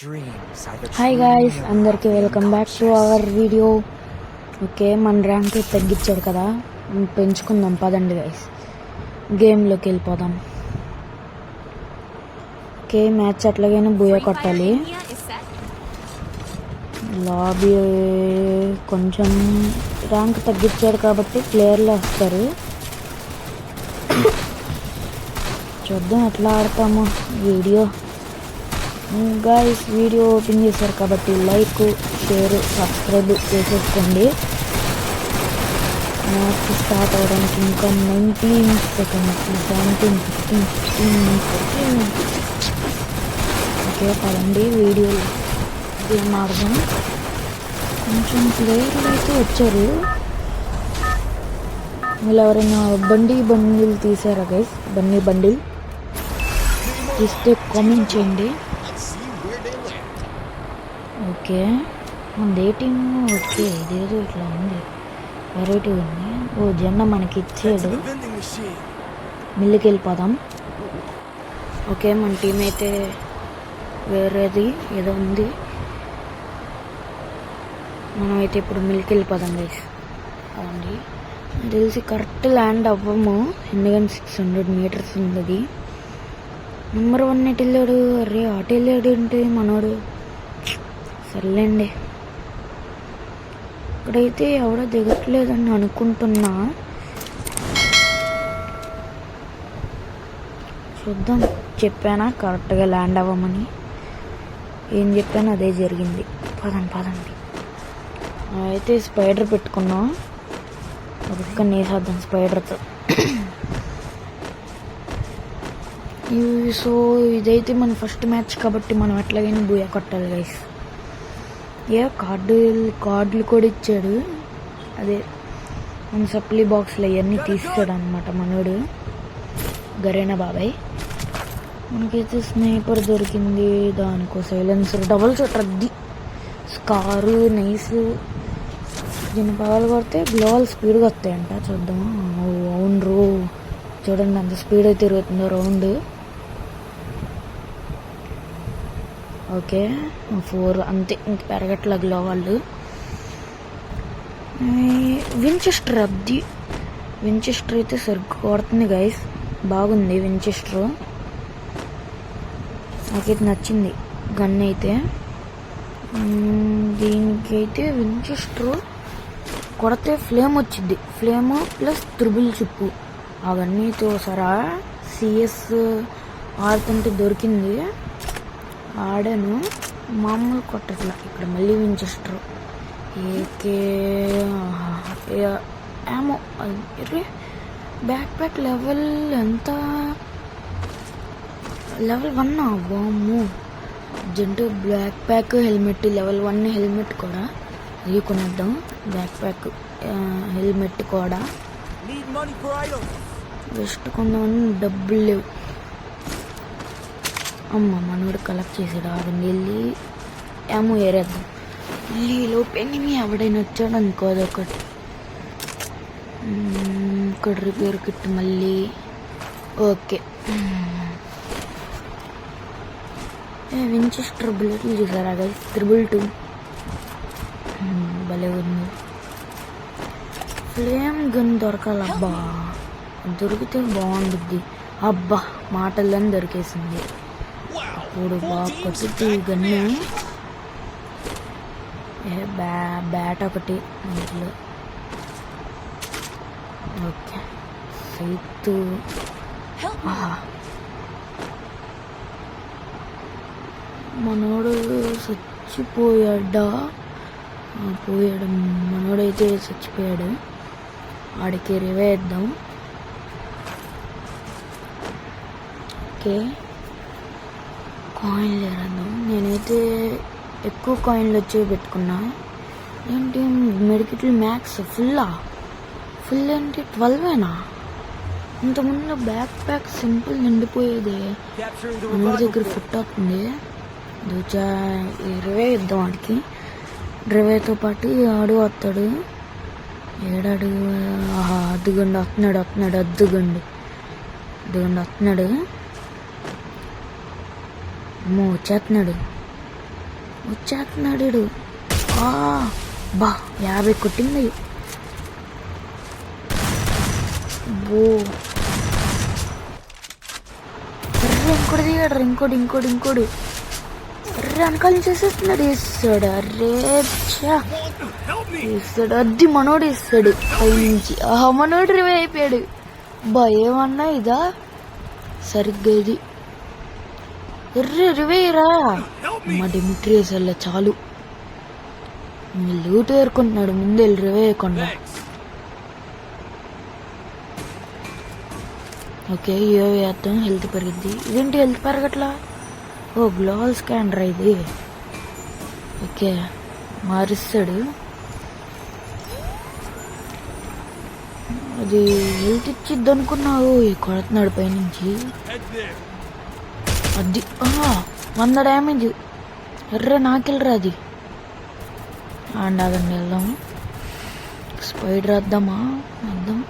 Hi guys, అందరికీ welcome back to our video. Okay, మన rank తగ్గించాడు కదా, పెంచుకుందాం పదండి గైస్, గేమ్లోకి వెళ్ళిపోదాం. ఓకే, మ్యాచ్ అట్లాగైనా బూయ కొట్టాలి. లాబీ కొంచెం ర్యాంక్ తగ్గించాడు కాబట్టి ప్లేయర్లు వస్తారు. చూద్దాం ఎట్లా ఆడతాము. గాయ్స్ వీడియో ఓపెన్ చేశారు కాబట్టి లైక్, షేర్, సబ్స్క్రైబ్ చేసేసుకోండి. మ్యాచ్ స్టార్ట్ అవ్వడానికి ఇంకా 19 సెకండ్స్, 17, 16, 15, 14. ఓకే పదండి, వీడియో గేమ్ ఆడదాం. కొంచెం ప్లేయర్లు అయితే వచ్చారు. మీరు ఎవరైనా బండిల్ తీసారా గైస్? బండిల్ తీస్తే కామెంట్ చేయండి. ఓకే, మన టీమ్. ఓకే, ఇదేదో ఇట్లా ఉంది, వెరైటీ ఉంది. ఓ జెండా మనకి ఇచ్చాడు. మిల్లుకి వెళ్ళిపోదాం. ఓకే, మన టీం అయితే వేరేది ఏదో ఉంది. మనమైతే ఇప్పుడు మిల్లుకి వెళ్ళిపోదాం గైస్. అదండి తెలిసి కరెక్ట్ ల్యాండ్ అవ్వము, ఎందుకంటే 600 మీటర్స్ ఉంది. నెంబర్ 1 ఎటు వెళ్ళాడు? అరే అటు వెళ్ళాడు అంటే మనోడు. సర్లేండి, ఇక్కడైతే ఎవడో దిగట్లేదని అనుకుంటున్నా. చూద్దాం. చెప్పానా కరెక్ట్గా ల్యాండ్ అవ్వమని? ఏం చెప్పానో అదే జరిగింది. పదండి. అయితే స్పైడర్ పెట్టుకున్నాం. ఒక్క నేసేద్దాం స్పైడర్తో. సో ఇదైతే మన ఫస్ట్ మ్యాచ్ కాబట్టి మనం ఎట్లాగైనా బూయా కొట్టాలి గైస్. కార్డులు కూడా ఇచ్చాడు. అదే మన సప్లీ బాక్స్లో అవన్నీ తీస్తాడు అనమాట మనోడు, గరేనా బాబాయ్. మనకైతే స్నైపర్ దొరికింది, దానికో సైలెన్సర్, డబుల్ షాటర్, అది స్కారు, నైస్. దీన్ని పగలు కొడితే గ్లోవల్ స్పీడ్గా వస్తాయంట. చూద్దాం. అవును రో, చూడండి అంత స్పీడ్ అయితే తిరుగుతుందో రౌండ్. ఓకే 4 అంతే, ఇంక పెరగట్ల గ్లోవాళ్ళు. వించెస్టర్, అది వించెస్టర్ అయితే సరిగ్గా కొడుతుంది గైస్, బాగుంది వించెస్టర్. నాకైతే నచ్చింది గన్ అయితే. దీనికైతే వించెస్టర్ కొడితే ఫ్లేమ్ వచ్చింది, ఫ్లేమ్ ప్లస్ త్రిబుల్ చిప్పు. అవన్నీ చూసారా? సిఎస్ ఆడుతుంటే దొరికింది, ఆడాను. మామూలు కొట్టట్లా. ఇక్కడ మళ్ళీ వించెస్టర్, ఏకే ఏమో. బ్యాక్ ప్యాక్ లెవెల్ ఎంత? లెవెల్ 1. వామ్మో, జంటు backpack, helmet level 1 helmet కూడా అది కొనేద్దాం. బ్యాక్ ప్యాక్, హెల్మెట్ కూడా జస్ట్ కొందామని డబ్బులు లేవు. అమ్మ మనోడు కలెక్ట్ చేసాడు. ఆగండి, వెళ్ళి ఏమో ఏరేద్దాం. మళ్ళీ లోపు ఎనిమి ఎవడైనా వచ్చాడు అనుకో, అదొకటి. ఇక్కడ రిపేర్ కిట్ మళ్ళీ. ఓకే, వించెస్టర్ బుల్లెట్లు చూసారా గైస్? 222 భలే ఉంది. ఫ్లేమ్ గన్ దొరకాలబ్బా, దొరికితే బాగుంటుంది. అబ్బా మాటల్లోనే దొరికేసింది. ఇప్పుడు బాగా కొట్టి గన్ను. బ్యాట్ ఒకటి ఇంట్లో. ఓకే, సైతు. మనోడు చచ్చిపోయాడా? పోయాడు మనోడైతే, చచ్చిపోయాడు. ఆడికి రివేద్దాం. ఓకే, కాయిన్లు ఏరేద్దాం. నేనైతే ఎక్కువ కాయిన్లు వచ్చేవి పెట్టుకున్నా. ఏంటి మెడికిట్లు మ్యాక్స్ ఫుల్ ఏంటి 12ఏనా? ఇంతకుముందు బ్యాక్ ప్యాక్ సింపుల్ నిండిపోయేది. మన దగ్గర ఫుట్ అవుతుంది. 20 ఇద్దాం వాడికి. 20తో పాటు ఆడు వస్తాడు. ఏడాడు? అద్దుగండు వస్తున్నాడు. వచ్చేస్తున్నాడు. వచ్చేస్తున్నాడు వీడు. బా 50 కొట్టింది. బో ఇంకోటి దిగాడు. ఇంకోడు వెనకాల చేసేస్తున్నాడు. వేస్తాడు. అరే వేస్తాడు. అది మనోడు వేస్తాడు పైనుంచి. మనోడు రివే అయిపోయాడు. బా ఏమన్నా ఇదా సరిగ్గా ఇది రివేరా. మా డిమిట్రీ అసలు చాలు లూట్ ఏరుకుంటున్నాడు. ముందు వెళ్ళి రివే అయ్యకుండా. ఓకే ఇవో వేద్దాం. హెల్త్ పెరిగిద్ది. ఇదేంటి హెల్త్ పెరగట్లా? గ్లోబల్ స్కానర్ ఇది. ఓకే మారుస్తాడు. అది హెల్త్ ఇచ్చిద్ది అనుకున్నావు. కొడుతున్నాడు పైనుంచి. అది 100 డ్యామేజ్. నాకెళ్ళరా అది. ఆగండి వెళ్దాం. స్పైడర్ వద్దామా? వద్దాం.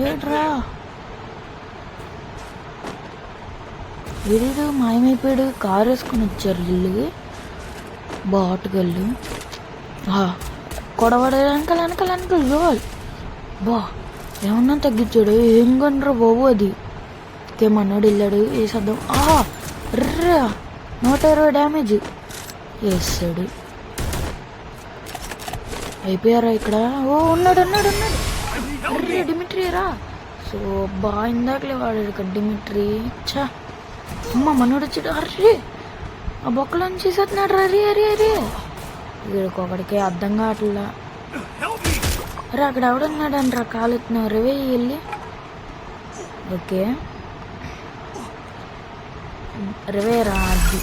ఏడ్రా వీడు మాయమైపోయాడు. కారు వేసుకొని వచ్చారు ఇల్లు. బాటుగళ్ళు కొడవడ వెనకాల గోల్. బా ఏమన్నా తగ్గించాడు. ఏం కొనరా బాబు అది. ఇంకేమన్నాడు వెళ్ళాడు. వేసేద్దాం. 120 డ్యామేజ్ వేస్తాడు. అయిపోయారా ఇక్కడ? ఉన్నాడు డిమిట్రీ రా. సో ఇందాకలే వాడాడు ఇక్కడ డిమిట్రీ. అమ్మ మనోడు వచ్చాడు. ఆ బొక్కలను చేసేస్తున్నాడు. అరే వీడికొకడికి అర్థం కావట్లా. అక్కడ ఎవడున్నాడు అంటారా? కాలెత్తున్నావు రివే వెళ్ళి. ఓకే రివే రా. అది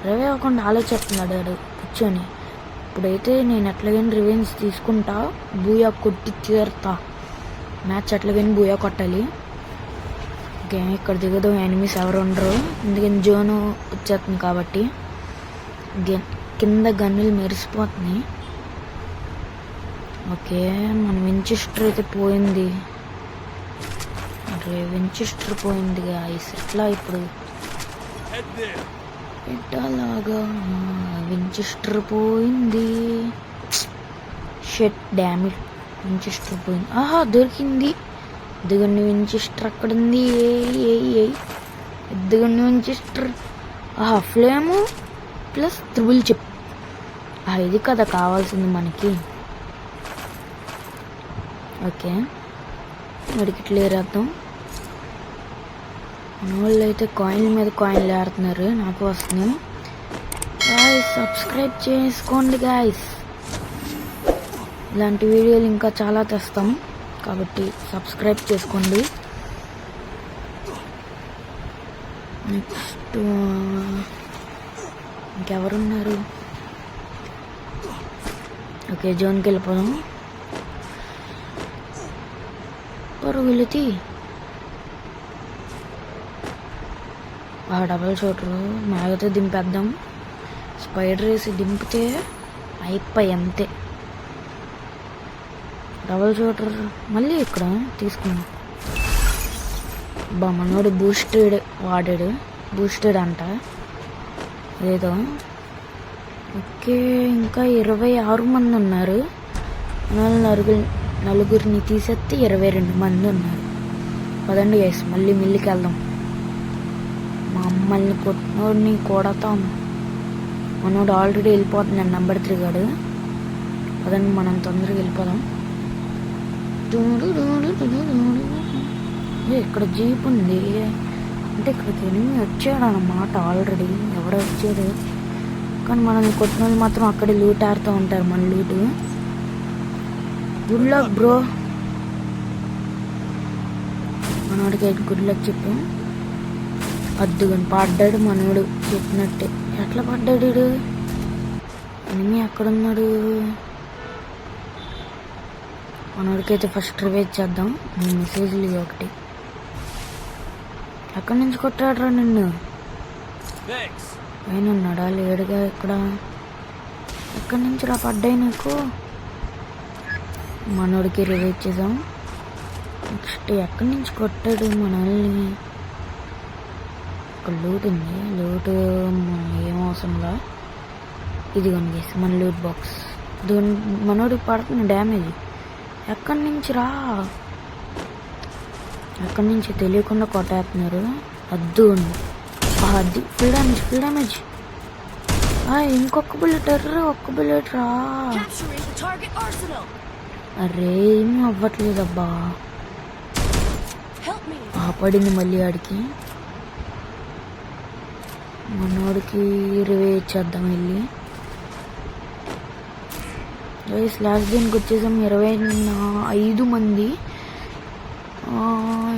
రివే అవ్వకుండా ఆలోచిస్తున్నాడు వాడు కూర్చొని. ఇప్పుడైతే నేను ఎట్లాగైనా రివెంజ్ తీసుకుంటా. బూయా కొట్టి తీరుతా. మ్యాచ్ ఎట్లాగైనా బూయా కొట్టాలి. ఓకే ఇక్కడ దిగుదాం. ఎనిమిస్ ఎవరు ఉండరు ఎందుకని జోను వచ్చేస్తుంది కాబట్టి. కింద గన్నులు మెరిసిపోతున్నాయి. ఓకే మన వించెస్టర్ అయితే పోయింది. అరే వించెస్టర్ పోయింది గాయ్స్. ఎట్లా ఇప్పుడు ఎట్లాగా? వించెస్టర్ పోయింది. షెట్ డ్యామిట్. వించెస్టర్ పోయింది. దొరికింది. ఎద్దుగండి వించెస్టర్ అక్కడ ఉంది. ఎద్దుగండి Winchester. Flame plus triple chip. ఇది కదా కావాల్సింది మనకి. ఓకే వాడికి ఇట్లా ఏరేద్దాం. మన వాళ్ళు అయితే కాయిన్ల మీద కాయిన్లు ఆడుతున్నారు. నాకు వస్తున్నాయి. గాయ్స్ సబ్స్క్రైబ్ చేసుకోండి గాయ్స్. ఇలాంటి వీడియోలు ఇంకా చాలా తెస్తాం కాబట్టి సబ్స్క్రైబ్ చేసుకోండి. నెక్స్ట్ ఇంకెవరున్నారు? ఓకే జోన్కి వెళ్ళిపోదాం. పరుగులతి డబల్ షూటరు మేఘతో దింపేద్దాం. స్పైడర్ వేసి దింపితే అయిపోయి అంతే. డబల్ షూటర్ మళ్ళీ ఇక్కడ తీసుకున్నాం. మనోడు బూస్టెడ్ వాడాడు. బూస్టెడ్ అంట ఏదో. ఓకే ఇంకా 26 మంది ఉన్నారు. నలుగురిని తీసేస్తే 22 మంది ఉన్నారు. పదండి గైస్ మళ్ళీ మిల్లికి వెళ్దాం. మమ్మల్ని కొట్టినోడిని కొడతాం. మనోడు ఆల్రెడీ వెళ్ళిపోతున్నాడు. నెంబర్ 3 గాడు. పదండి మనం తొందరగా వెళ్ళిపోదాం. ఇక్కడ జీప్ ఉంది అంటే ఇక్కడికి ఎనిమి వచ్చాడు అన్నమాట ఆల్రెడీ. ఎవడో వచ్చాడు కానీ మనల్ని కొట్టిన వాళ్ళు మాత్రం అక్కడే లూట్ ఆడుతూ ఉంటారు. మన లూటు. Good luck bro. మనోడికి అయితే గుడ్ లక్ చెప్పు. అద్దుగని పడ్డాడు మనోడు చెప్పినట్టే. ఎట్లా పడ్డాడు? ఎనిమి ఎక్కడున్నాడు? మనోడికైతే ఫస్ట్ రివైజ్ చేద్దాం. మెసేజ్లు ఇవి ఒకటి. ఎక్కడి నుంచి కొట్టాడు రా నిన్ను? పైన ఉన్నాడా? లేడుగా ఇక్కడ. ఎక్కడి నుంచి రా పడ్డాయి నీకు? మనోడికి రివైజ్ చేద్దాం. నెక్స్ట్ ఎక్కడి నుంచి కొట్టాడు మనల్ని? ఇక్కడ లూట్ ఉంది. లూట్ ఏం అవసరంలా. ఇదిగోండి గైస్ మన లూట్ బాక్స్. మనోడికి పడుతుంది డ్యామేజ్. ఎక్కడి నుంచి రా, ఎక్కడి నుంచి తెలియకుండా కొట్టేస్తున్నారు. అద్దు ఉంది. అది ఫుల్ డ్యామేజ్. ఇంకొక బుల్లెట్. ఒక్క బుల్లెట్ రా. అరే ఏమీ అవ్వట్లేదబ్బా. పడింది మళ్ళీ ఆడికి. మనోడికి 20 ఇచ్చేద్దాం వెళ్ళి. లాస్ట్ గేమ్కి వచ్చేసాం. 25 మంది,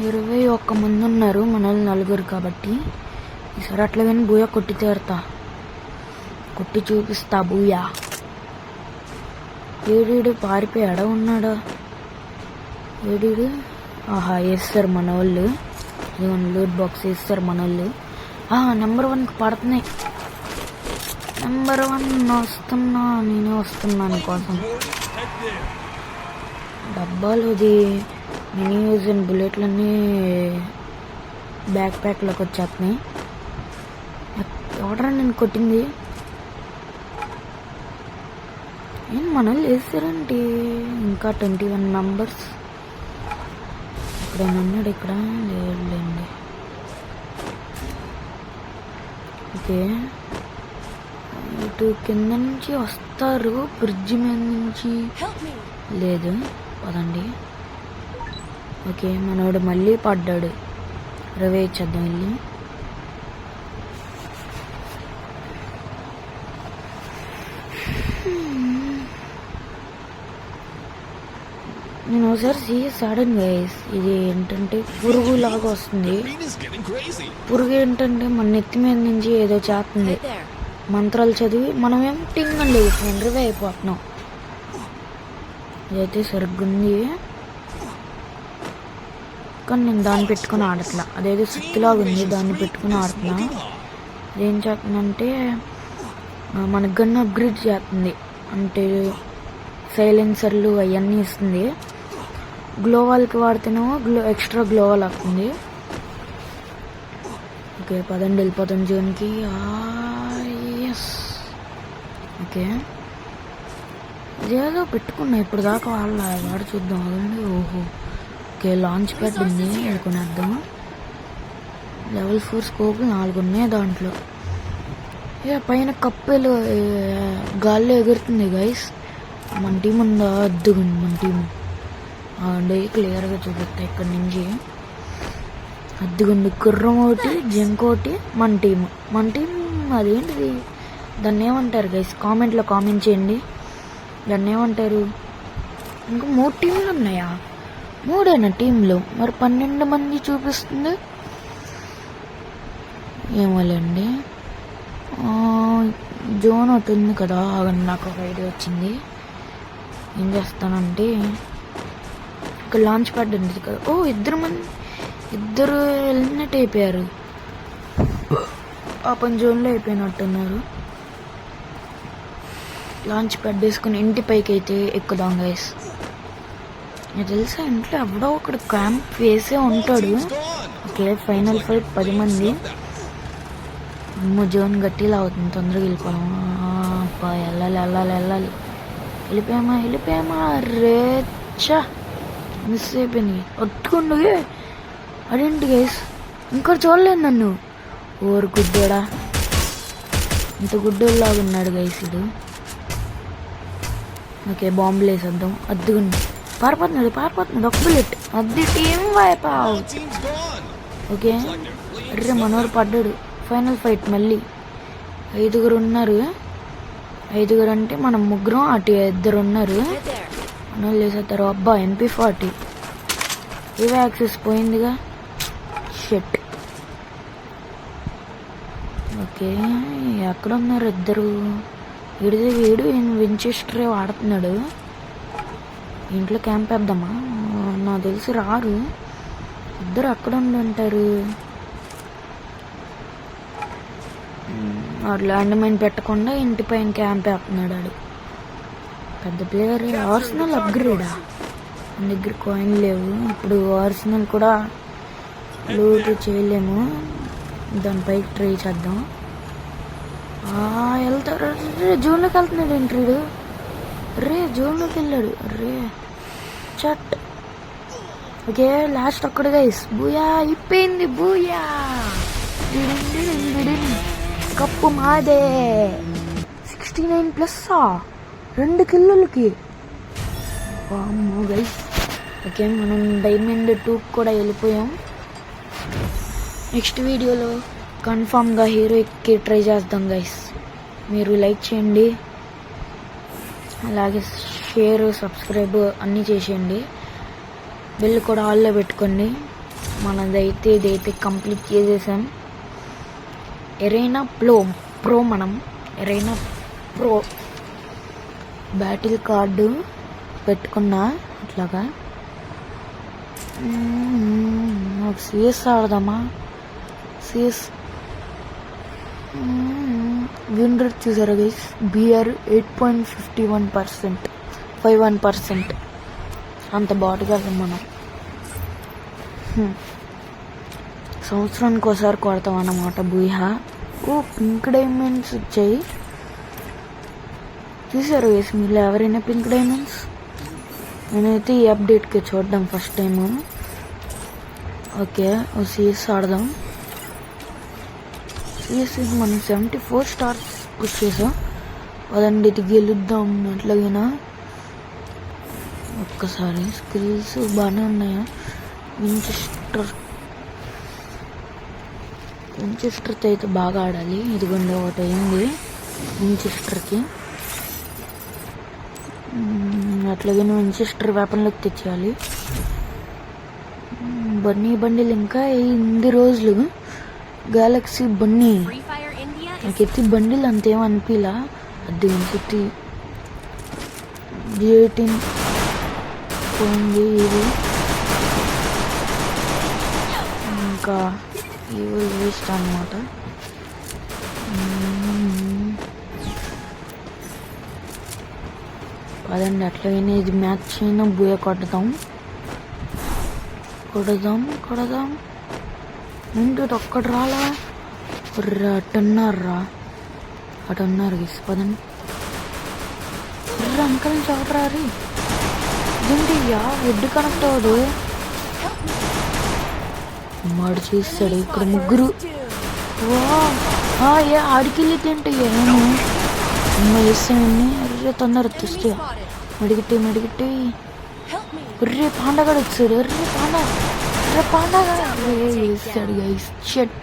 21 మంది ఉన్నారు. మనల్ని 4 కాబట్టి ఈసారి అట్లా కానీ బూయా కొట్టి తీరుతా, కొట్టి చూపిస్తా బూయా. ఏడీడు పారిపోయాడా ఉన్నాడా? ఏడీడు వేస్తారు మన వాళ్ళు. లూట్ బాక్స్ వేస్తారు మన వాళ్ళు. నెంబర్ 1కి పడుతున్నాయి. నెంబర్ 1 వస్తున్నా, నేనే వస్తున్నాను కోసం. డబ్బాలు ఇది మినీ యూజ్ అండ్ బుల్లెట్లన్నీ బ్యాక్ ప్యాక్లోకి వచ్చేస్తున్నాయి. ఎవడరా నేను కొట్టింది? ఏం మనల్ని వేస్తారంటే ఇంకా 21 మెంబర్స్. ఇక్కడ ఉన్నాడు. ఇక్కడ లేదులేండి. ఓకే, ఇటు కింద నుంచి వస్తారు, బ్రిడ్జి మీద నుంచి. లేదు పదండి. ఓకే, మనోడు మళ్ళీ పడ్డాడు. 20 ఇచ్చేద్దాం వెళ్ళి. నేను ఒకసారి సీరియస్ ఆడాను గైస్. ఇది ఏంటంటే పురుగు లాగా వస్తుంది. పురుగు ఏంటంటే మన నెత్తి మీద నుంచి ఏదో చేస్తుంది. మంత్రాలు చదివి మనమేం టింగ్ అని లేకపోతున్నాం, రివే అయిపోతున్నాం. ఇదైతే సరిగ్గా ఉంది, కానీ నేను దాన్ని పెట్టుకుని ఆడట్లా. అదేదో సుత్తిలాగా ఉంది, దాన్ని పెట్టుకుని ఆడుతున్నా. అదేం చేస్తుందంటే మన గన్ అప్గ్రేడ్ చేస్తుంది. అంటే సైలెన్సర్లు అవన్నీ ఇస్తుంది. గ్లోవాల్కి వాడితేనేమో ఎక్స్ట్రా గ్లోవాల్ వస్తుంది. ఓకే పదండి వెళ్ళిపోతాం జోన్కి. ఎస్ ఓకే, ఇదేదో పెట్టుకున్నా ఇప్పుడు దాకా వాడు చూద్దాం. అదండి ఓహో. ఓకే లాంచ్ ప్యాడ్ ఉంది, వెళ్ళుకునేద్దాం. లెవెల్ 4 స్కోప్ 4 ఉన్నాయి దాంట్లో. పైన కప్పలు గాల్లో ఎగురుతుంది గైస్. మన టీం ఉందా? అద్దుగుంది మన టీము. అండి క్లియర్గా చూపిస్తా ఇక్కడ నుంచి. అద్దుగుంది కుర్రం ఒకటి, జంక్ ఒకటి, మన టీము. మన టీం అదేంటిది, దాన్ని ఏమంటారు గైస్? కామెంట్లో కామెంట్ చేయండి. దాన్ని ఏమంటారు? ఇంకా 3 టీంలు ఉన్నాయా? 3 టీంలు, మరి 12 మంది చూపిస్తుంది. ఏమోలేండి. జోన్ ఒకటి ఉంది కదా, నాకు ఒక ఐడియా వచ్చింది. ఏం చేస్తానంటే ఇక్కడ లాంచ్ ప్యాడ్ ఉంది కదా. ఇద్దరు ఎలిమినేట్ అయిపోయారు. ఓపెన్ జోన్లో అయిపోయినట్టున్నారు. లాంచ్ ప్యాడ్ వేసుకుని ఇంటి పైకి అయితే ఎక్కుదాం గైస్. నాకు తెలుసా ఇంట్లో ఎవడో ఒకడు క్యాంప్ వేసే ఉంటాడు. ఓకే ఫైనల్ ఫైట్ 10 మంది. జోన్ గట్టిలా అవుతుంది, తొందరగా వెళ్ళిపోదాం. వెళ్ళాలి. వెళ్ళిపోయామా రేచ్చా, మిస్ అయిపోయింది. ఒట్టుకుండు అదేంటి గైస్, ఇంకా చూడలేదు నన్ను. ఓరు గుడ్డోడా, ఇంత గుడ్డోలాగా ఉన్నాడు గైస్ ఇది. ఓకే బాంబులు వేసేద్దాం. అద్దుగుండి పారిపోతున్నాడు. ఒక బుల్లెట్. అది టీం వైప్ అవుట్. ఓకే అర్రే మనోడు పడ్డాడు. ఫైనల్ ఫైట్ మళ్ళీ 5 ఉన్నారు. 5 అంటే మనం 3, అటు 2 ఉన్నారు. మనోళ్ళు వేసేస్తారు. అబ్బా MP40 ఇవే యాక్సెస్ పోయిందిగా. షెట్. ఓకే ఎక్కడ ఉన్నారు 2? వీడు వించెస్టరే వాడుతున్నాడు. ఇంట్లో క్యాంప్ వేద్దామా? నాకు తెలిసి రారు. 2 అక్కడ ఉండి ఉంటారు. ల్యాండ్ మైన్ పెట్టకుండా ఇంటి పైన క్యాంప్ వేస్తున్నాడు ఆడు. పెద్ద ప్లేయర్. ఆర్సనల్ అప్గ్రేడా? మన దగ్గర కాయిన్ లేవు. ఇప్పుడు ఆర్సనల్ కూడా లూట్ చేయలేము. దానిపైకి ట్రై చేద్దాం. వెళ్తారు. రే జోన్లోకి వెళ్తున్నాడు ఏంట్రీడు. రే జోన్లోకి వెళ్ళాడు. రే చట్. ఓకే లాస్ట్ ఒక్కడు గైస్. బూయా అయిపోయింది. బూయా కప్పు మాదే. 69+ 2 కిల్లులకి. వామ్మో గైస్. ఓకే మనం డైమండ్ 2 కూడా వెళ్ళిపోయాం. నెక్స్ట్ వీడియోలో కన్ఫామ్గా హీరో ఎక్కి ట్రై చేద్దాం గైస్. మీరు లైక్ చేయండి, అలాగే షేర్, సబ్స్క్రైబ్ అన్నీ చేసేయండి. బెల్ కూడా ఆల్లో పెట్టుకోండి. ఇదైతే కంప్లీట్ చేసేసాం. ఎరైనా ప్రో మనం ఎరైనా ప్రో బ్యాటిల్ కార్డు పెట్టుకున్నా అట్లాగా. సిఎస్ ఆడదామా? సిఎస్ విన్ రేట్ చూసారా గైస్? BR 8.51%, 51%. అంత బాటుగా మనం సంవత్సరానికి ఒకసారి కొడతాం అన్నమాట. బూయా. పింక్ డైమండ్స్ వచ్చాయి. చూసారు గైస్ మీరు ఎవరైనా పింక్ డైమండ్స్? నేనైతే ఈ అప్డేట్కి చూడడం ఫస్ట్ టైము. ఓకే సిఎస్ ఆడదాం. సిఎస్ మనం 74 స్టార్స్ పుష్ చేసాం. అదండి ఇది గెలుద్దాం ఎట్లాగైనా. ఒక్కసారి స్కిల్స్ బాగానే ఉన్నాయా? వించెస్టర్తో అయితే బాగా ఆడాలి. ఇదిగోండి ఒకటి అయింది వించెస్టర్కి. అట్లాగైనా వించెస్టర్ వెపన్లోకి తెచ్చేయాలి. బన్నీ బండిలు ఇంకా 8 రోజులు. గెలాక్సీ బన్నీ నాకెత్తి బండిలు అంతేం అనిపిలా. అది సిటీ 18 పోయింది. ఇది ఇంకా ఇవి వేస్ట్ అన్నమాట. పదండి అట్లయినా ఇది మ్యాచ్ అయినా బూయ కొడదాం. ఏంటి ఒక్కటి రాలా? అటున్నారు గీసి. పదండి అంకల్ నుంచి అవటరారి. ఇదేంటి హెడ్ కనెక్ట్ అవ్వదు. వాడు చేస్తాడు. ఇక్కడ ముగ్గురు. ఆడికెళ్ళి తింటే ఏమో వేస్తానండి. అర్రే తొందర తెస్తే మెడిగిట్టి. ఒర్రే పాండగాడు వచ్చాడు. పాండగా వేస్తాడు గైస్. షట్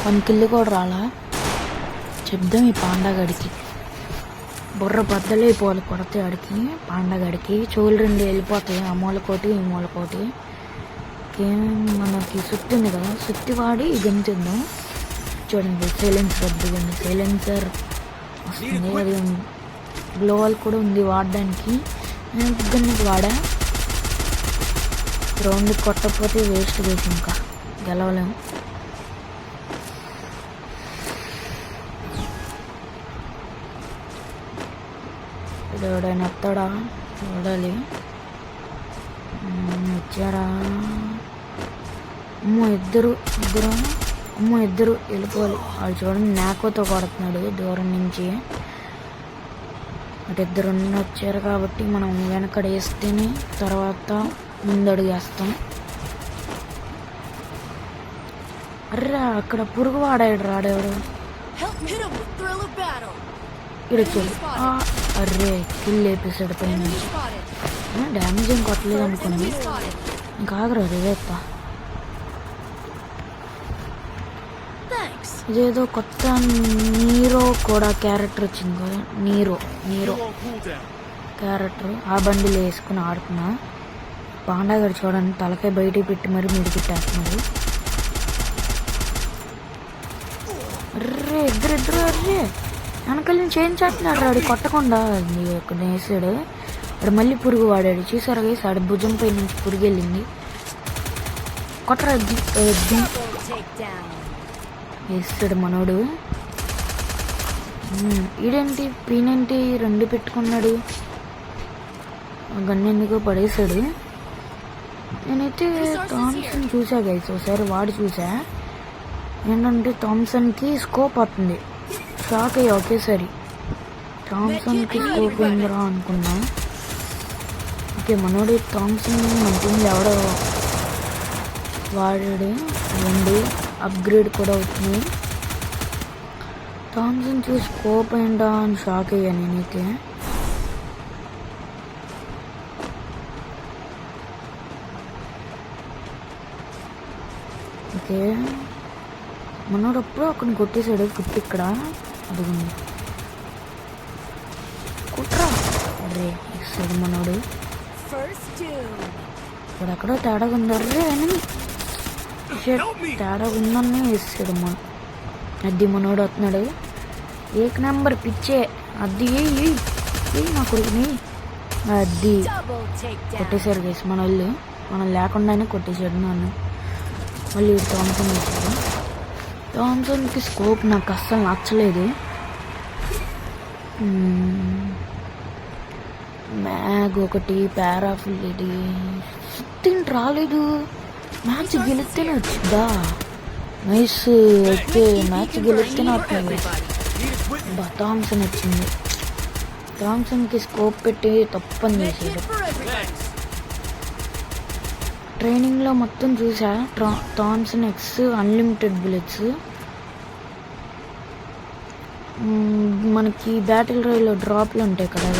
1 కిల్ కూడా రాలా. చెప్దాం ఈ పాండగాడికి. బుర్ర బద్దలైపోవాలి కొడితే ఆడికి. పాండగాడికి చెవులు 2 వెళ్ళిపోతాయి. ఆ మూలకోటి ఈ మూలకోటి. మనకి సుత్తి ఉంది కదా, సుత్తి వాడి గెంతుద్దాం. చూడండి సైలెన్సర్ వద్దుగండి. సైలెన్సర్ వస్తుంది. అది గ్లోవల్ కూడా ఉంది వాడడానికి. నేను గన్నికి వాడా. గ్రౌండ్ కొట్టకపోతే వేస్ట్ వేసి ఇంకా గెలవలేము. ఎవడైనా వస్తాడా చూడాలి. వచ్చారా? ఇద్దరు వెళ్ళిపోవాలి. వాళ్ళు చూడండి నాకోతో కొడుతున్నాడు దూరం నుంచి. అటు ఇద్దరు వచ్చారు కాబట్టి మనం వెనకడేస్తేనే తర్వాత ముందడుగు వేస్తాం. అర్రా అక్కడ పురుగు వాడాడు రాడేవాడు. ఇడొచ్చాడు. అర్రే కిల్ వేపేసాడు పైన. డ్యామేజ్ ఏం కొట్టలేదు అనుకోండి. ఇంకా ఆగరా రేప. ఇదేదో కొత్త నీరో కూడా క్యారెక్టర్ వచ్చింది కదా. Nero character. ఆ బండిలో వేసుకుని ఆడుతున్నా. పాండాగాడు చూడండి తలకాయ బయటికి పెట్టి మరి మిడిపెట్టేస్తున్నాడు. ఇద్దరు వెనకాల నుంచి ఏం చేస్తున్నాడు రాడు కొట్టకుండా. వేసాడు వాడు. మళ్ళీ పురుగు వాడాడు. చూసారా గైస్ ఆడ భుజం పై నుంచి పురుగు వెళ్ళింది. కొట్టరా వేస్తాడు మనోడు. ఈడేంటి P90 2 పెట్టుకున్నాడు. గన్ను ఎందుకో పడేసాడు. నేనైతే థామ్సన్ చూసా గైస్ ఒకసారి వాడు చూసా. ఏంటంటే థామ్సన్కి స్కోప్ వస్తుంది. షాక్ అయ్యా ఒకేసారి. థామ్సన్కి స్కోప్ ఉందిరా అనుకున్నా. ఓకే మనోడు థామ్సన్ మన టీంలో ఎవడో వాడాడు. రెండు అప్గ్రేడ్ కూడా అవుతుంది. థామ్సన్ చూసి స్కోప్ ఏంటా అని షాక్ అయ్యా నేనైతే. ఓకే మనోడు అప్పుడు అక్కడ కొట్టేశాడు. ఫుట్ ఇక్కడ అదిగుంది కుట్రా. అరే ఇస్తాడు మనోడు. ఇక్కడ ఎక్కడో తేడా ఉంది. అర్రే ఎనిమి తేడా ఉందని వేసాడు. అది మనోడు వస్తున్నాడు. ఏక్ నెంబర్ పిచ్చే అది నా కొడుకుని అది కొట్టేశారు గైస్ మన వాళ్ళు. మనం లేకుండానే కొట్టేశాడు నన్ను. మళ్ళీ థామ్సన్ వచ్చాడు. థామ్సన్కి స్కోప్ నాకు అస్సలు నచ్చలేదు. మ్యాగ్ ఒకటి పారాఫుల్ ఇది తింటి రాలేదు. మ్యాచ్ గెలిస్తేనే వచ్చిందా? నైస్. ఓకే మ్యాచ్ గెలిస్తేనే వస్తుంది. థామ్సన్ వచ్చింది. థామ్సన్కి స్కోప్ పెట్టి తప్పని చేసాడు. ట్రైనింగ్లో మొత్తం చూసా. Thompson X unlimited bullets. మనకి బ్యాటిల్ రాయల్లో డ్రాప్లు ఉంటాయి కదా,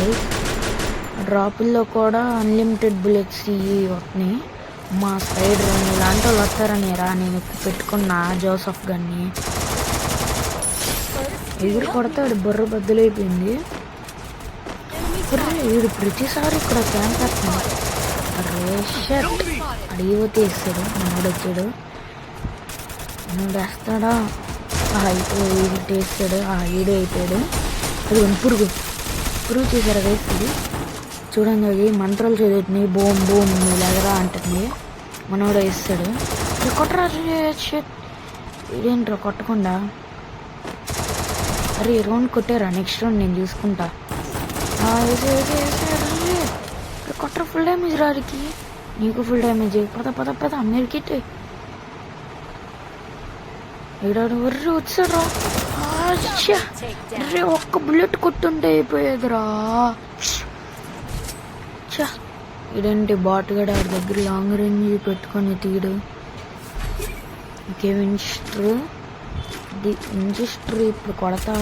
డ్రాపుల్లో కూడా అన్లిమిటెడ్ బుల్లెట్స్ ఇవి వస్తున్నాయి. మా సైడ్ ఇలాంటి వాళ్ళు వస్తారని రా నేను పెట్టుకున్న జోసఫ్ గన్ని ఎగురు కొడతాడు. బుర్ర బద్దలైపోయింది. వీడు ప్రతిసారి ఇక్కడ క్యాంప్ వేస్తున్నాడు. రేషట్ అడిగిపోతే ఇస్తాడు. మనోడు వచ్చాడు. మనోడు వేస్తాడా? టేస్తాడు. ఈడే అయిపోయాడు. అది పురుగు చేశారు వేస్తుంది. చూడండి అది మంత్రాలు చదువుతుంది. బోమ్ బోమ్ ఎగరా అంటుంది. మనోడు వేస్తాడు. కొట్టరా షట్. ఇదేంట్రా కొట్టకుండా? అరే రౌండ్ కొట్టారా? నెక్స్ట్ రౌండ్ నేను చూసుకుంటా. కొట్టరా ఫుల్ డ్యామేజ్ రాడికి. నీకు ఫుల్ డ్యామేజ్. పద అమెరికెట్ ఏడాడు. వర్రి వచ్చారా? అరే ఒక్క బుల్లెట్ కొట్టుంటే అయిపోయేదిరా. ఇదేంటి బాట్ గడ ఆడి దగ్గర లాంగ్ రేంజ్ పెట్టుకొని తీడు. ఇంకే వించెస్టర్ ఇప్పుడు కొడతా.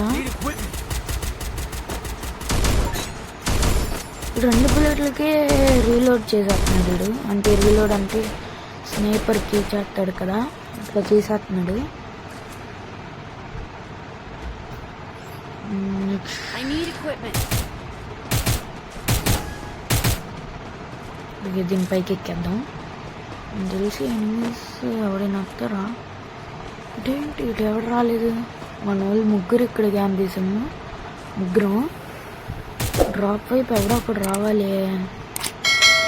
రెండు బుల్లెట్లకే రీలోడ్ చేసేస్తున్నాడు వీడు. అంటే రీలోడ్ అంటే స్నైపర్కి చేస్తాడు కదా, అట్లా చేసేస్తున్నాడు. దీనిపైకి ఎక్కేద్దాం. తెలిసి ఎనిమిస్ ఎవడైనా వస్తారా? ఇటేంటి ఇటు ఎవడు రాలేదు. మన వాళ్ళు ముగ్గురు ఇక్కడ క్యాంప్ తీసాము. ముగ్గురం డ్రాప్ వైపు ఎవడో ఒకడు రావాలి.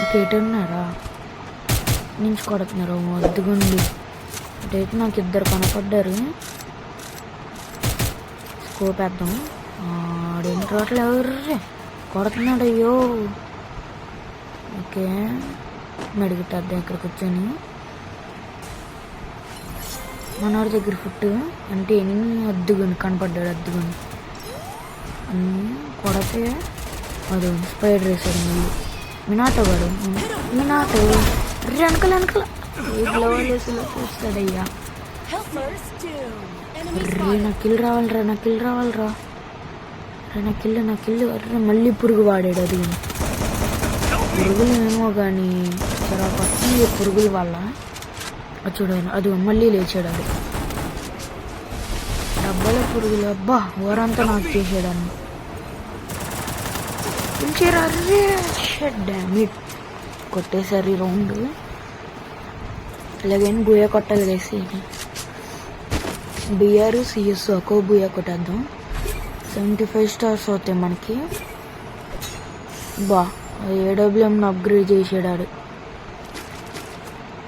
ఇంకేటున్నారా నుంచి కొడుతున్నారు వద్దుగుండి. ఇటైతే నాకు ఇద్దరు కనపడ్డారు. స్కోప్ వేద్దాం. ఆడేంటి రోట్లు ఎవరు కొడుతున్నాడు? అయ్యో ఓకే మెడిగిట్టేద్దాం ఇక్కడ కూర్చొని. మనోడి దగ్గర ఫుట్ అంటే ఎన్ని అద్దుగుని కనపడ్డాడు. అద్దుగుని కొడితే అది స్పైడర్ వేసాడు. మళ్ళీ మినాటో వాడు. మినాటో వెనకల గ్లోవలేసులో చూస్తాడయ్యా. నా కిల్ రావాలిరా. నా కిల్లు. అర్రే మళ్ళీ పురుగు వాడాడు. అది పురుగులు ఏమో కానీ తర్వాత వస్తుంది పురుగుల వల్ల. అది చూడండి అది మళ్ళీ లేచాడు. అది డబ్బాల పురుగులు. అబ్బా ఊరంతా నాకు చేసాడని డామిట్ కొట్టేసారి రౌండ్. ఇలాగైనా బూయా కొట్టాలి వేసి బిఆర్ సిఎస్ ఒక్కో బూయా కొట్టేద్దాం. 75 స్టార్స్ అవుతాయి మనకి. బా ఏడబ్ల్యూఎంని అప్గ్రేడ్ చేసాడు.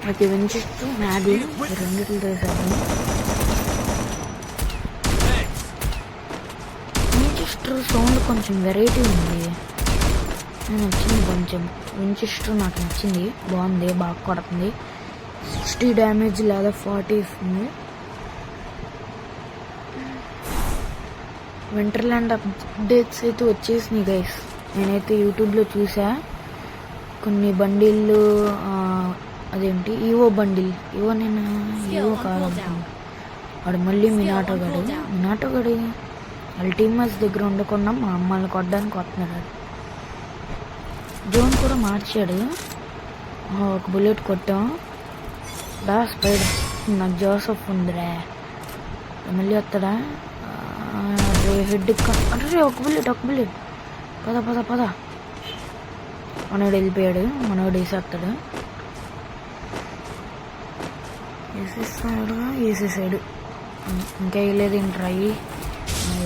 నాకు వించెస్టర్ నాది రెండిట్లు వేసాడు. వించెస్టర్ సౌండ్ కొంచెం వెరైటీ ఉంది. నచ్చింది కొంచెం. వించెస్టర్ నాకు నచ్చింది. బాగుంది. బాగా కొడుతుంది. 60 డ్యామేజ్ లేదా 40 ఇస్తుంది. వింటర్లాండ్ అప్డేట్స్ అయితే వచ్చేసినాయి గైస్. నేనైతే యూట్యూబ్లో చూసా కొన్ని బండిళ్ళు. అదేంటి ఈవో బండిల్, ఈవో కాదు వాడు మళ్ళీ మినాటోగాడు అల్టీమస్ దగ్గర ఉండకుండా మా అమ్మల్ని కొట్టడానికి వస్తున్నాడు. జోన్ కూడా మార్చాడు. ఒక బుల్లెట్ కొట్టాం. స్పైడర్ నాకు జోసఫ్ ఉందిరా, మళ్ళీ వస్తాడా? హెడ్ అంటే ఒక బుల్లెట్ పద మనోడు వెళ్ళిపోయాడు. మనోడు వేసేస్తాడు. వేసేసాడు. ఇంకా వేయలేదు ఏంట్రా,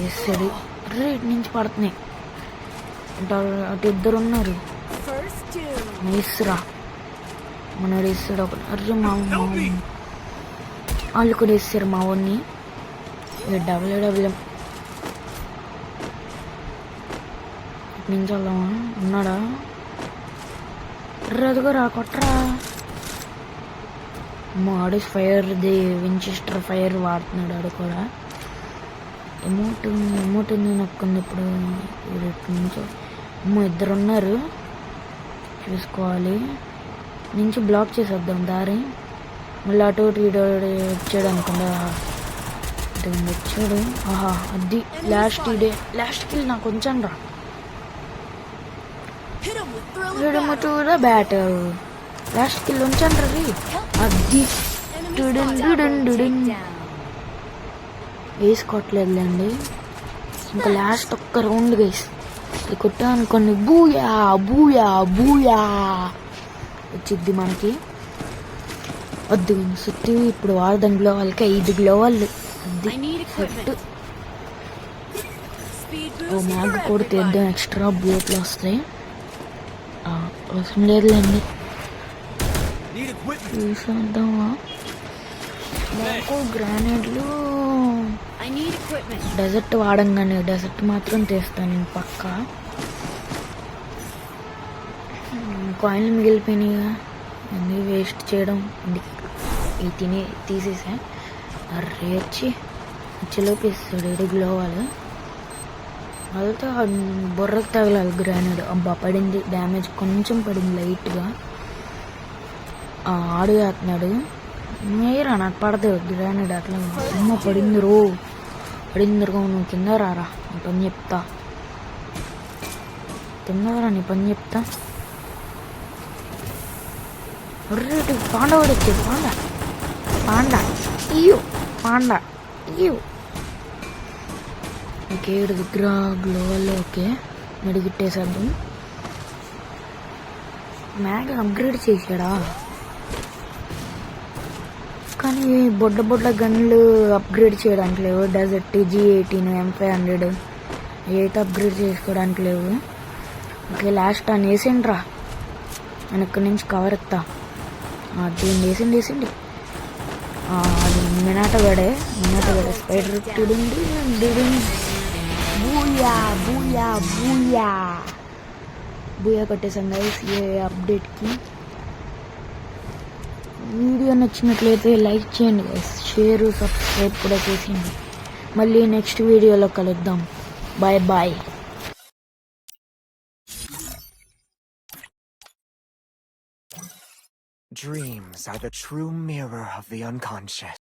వేసాడు. ఇటు నుంచి పడుతున్నాయి. అటు ఇద్దరు ఉన్నారు. వేస్తురా మనోడు వేస్తాడు ఒకటి. మా వాళ్ళు కూడా వేస్తారు మా వాడిని. డబుల్ నుంచి వెళ్దామా? ఉన్నాడా? అదిగో రా కొట్టరా. ఆడు ఫైర్ది వించెస్టర్ ఫైర్ వాడుతున్నాడు. ఆడు కూడా ఎమోట్ ఉంది నొక్కుంది ఇప్పుడు. నుంచో ఇద్దరు ఉన్నారు, చూసుకోవాలి. నుంచి బ్లాక్ చేసేద్దాం దారి. మళ్ళీ అటు ఇటు వచ్చాడు అనుకుండా. వచ్చాడు. ఆహా అది లాస్ట్ కిల్ నాకు కొంచెం రా. బ్యాట్ లాస్ట్ కిల్ ఉంచండి రవి. అది వేసుకోవట్లేదులేండి. ఇంకా లాస్ట్ ఒక్క రౌండ్ వేసి అది కొట్టా అనుకోండి. బూయా వచ్చిద్ది మనకి. వద్దు సుత్తి ఇప్పుడు వాడదాం. గ్లోవాల్కి 5 గ్లోవాళ్ళు. అది సెట్. మ్యాగ్ కూడా తీద్దాం, ఎక్స్ట్రా బూట్లు వస్తాయి. అవసరం లేదులేండి, చూసేద్దామా. నాకు గ్రానైడ్లు డెజర్ట్ వాడంగానే డెజర్ట్ మాత్రం తీస్తాను నేను పక్కా. కాయిన్లు మిగిలిపోయినాయిగా, ఎందుకు వేస్ట్ చేయడం. ఇవి తీసేసా. వచ్చి చిలోపిస్తాడు. ఎడుగులో వాళ్ళు వాళ్ళతో బుర్రకు తగలాలి గ్రానైడ్. అబ్బా పడింది, డ్యామేజ్ కొంచెం పడింది లైట్గా. ఆడు వేస్తున్నాడు. మీరా నాకు పడదు గ్రానైడ్ అట్లా. అమ్మ పడింది రో నువ్వు కింద రారా, నీ పని చెప్తా. నీ పని చెప్తా. పాండవాడు వచ్చేది. Panda okay. 7 దగ్గర గ్లోవల్. ఓకే మెడిగిట్టేసేద్దాం. మ్యాగ్ అప్గ్రేడ్ చేశాడా? కానీ బొడ్డ గన్లు అప్గ్రేడ్ చేయడానికి లేవు. డెజర్ట్, G18, M500 అయితే అప్గ్రేడ్ చేసుకోవడానికి లేవు. ఓకే లాస్ట్ అని వేసిండ్రా. నేను ఇక్కడి నుంచి కవర్ ఎత్తా. దీన్ని వేసిండి. అది మినాటోగాడే స్పైడర్. బూయా కొట్టేసాం గైస్ ఏ అప్డేట్కి. వీడియో నచ్చినట్లయితే లైక్ చేయండి గైస్, షేర్ సబ్స్క్రైబ్ కూడా చేసేయండి. మళ్ళీ నెక్స్ట్ వీడియోలో కలుద్దాం. Bye. Dreams are the true mirror of the unconscious.